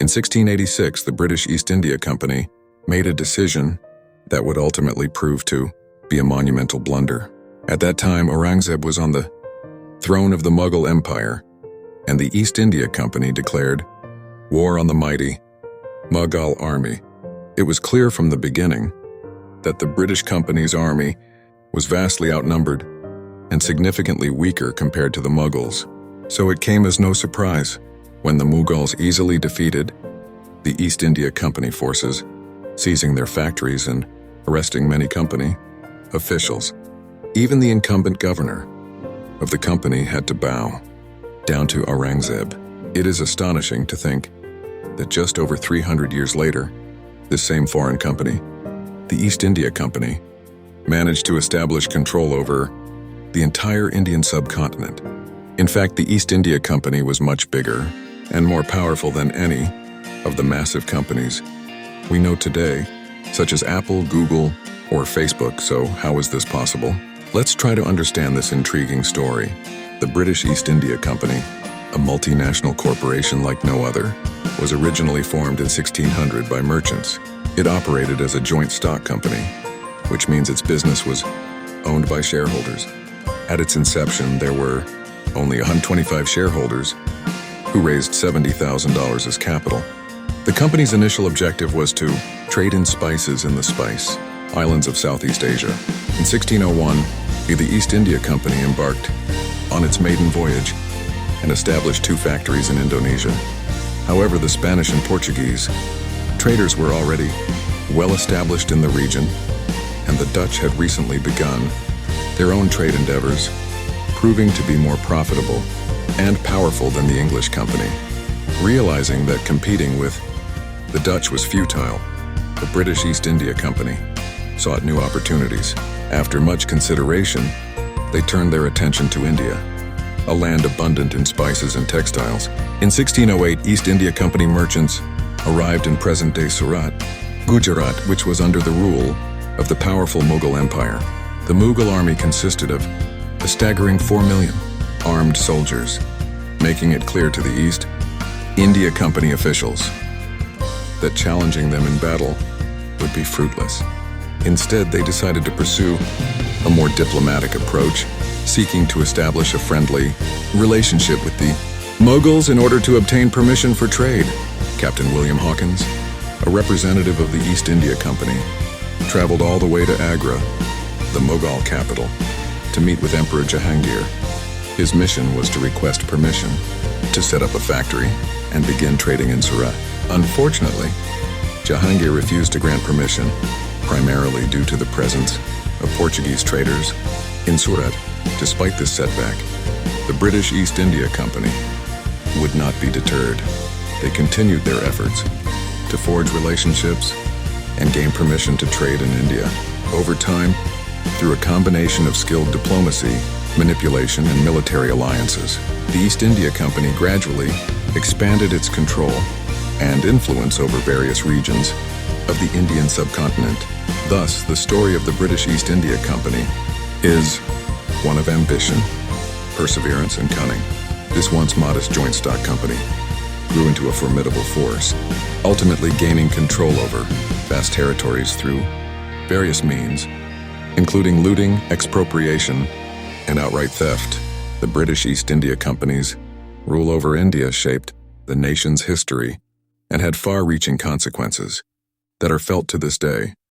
In 1686, the British East India Company made a decision that would ultimately prove to be a monumental blunder. At that time, Aurangzeb was on the throne of the Mughal Empire, and the East India Company declared war on the mighty Mughal army. It was clear from the beginning that the British Company's army was vastly outnumbered and significantly weaker compared to the Mughals. So it came as no surprise when the Mughals easily defeated the East India Company forces, seizing their factories and arresting many company officials. Even the incumbent governor of the company had to bow down to Aurangzeb. It is astonishing to think that just over 300 years later, this same foreign company, the East India Company, managed to establish control over the entire Indian subcontinent. In fact, the East India Company was much bigger and more powerful than any of the massive companies we know today, such as Apple, Google, or Facebook. So how is this possible? Let's try to understand this intriguing story. The British East India Company, a multinational corporation like no other, was originally formed in 1600 by merchants. It operated as a joint stock company, which means its business was owned by shareholders. At its inception, there were only 125 shareholders who raised $70,000 as capital. The company's initial objective was to trade in spices in the Spice Islands of Southeast Asia. In 1601, the East India Company embarked on its maiden voyage and established 2 factories in Indonesia. However, the Spanish and Portuguese traders were already well established in the region, and the Dutch had recently begun their own trade endeavors, proving to be more profitable and powerful than the English company. Realizing that competing with the Dutch was futile, the British East India Company sought new opportunities. After much consideration, they turned their attention to India, a land abundant in spices and textiles. In 1608, East India Company merchants arrived in present-day Surat, Gujarat, which was under the rule of the powerful Mughal Empire. The Mughal army consisted of a staggering 4 million armed soldiers, making it clear to the East India Company officials that challenging them in battle would be fruitless. Instead, they decided to pursue a more diplomatic approach, seeking to establish a friendly relationship with the Mughals in order to obtain permission for trade. Captain William Hawkins, a representative of the East India Company, traveled all the way to Agra, the Mughal capital, to meet with Emperor Jahangir. His mission was to request permission to set up a factory and begin trading in Surat. Unfortunately, Jahangir refused to grant permission, primarily due to the presence of Portuguese traders in Surat. Despite this setback, the British East India Company would not be deterred. They continued their efforts to forge relationships and gain permission to trade in India. Over time, through a combination of skilled diplomacy, manipulation, and military alliances, the East India Company gradually expanded its control and influence over various regions of the Indian subcontinent. Thus, the story of the British East India Company is one of ambition, perseverance, and cunning. This once modest joint stock company grew into a formidable force, ultimately gaining control over vast territories through various means, including looting, expropriation, and outright theft. The British East India Company's rule over India shaped the nation's history and had far-reaching consequences that are felt to this day.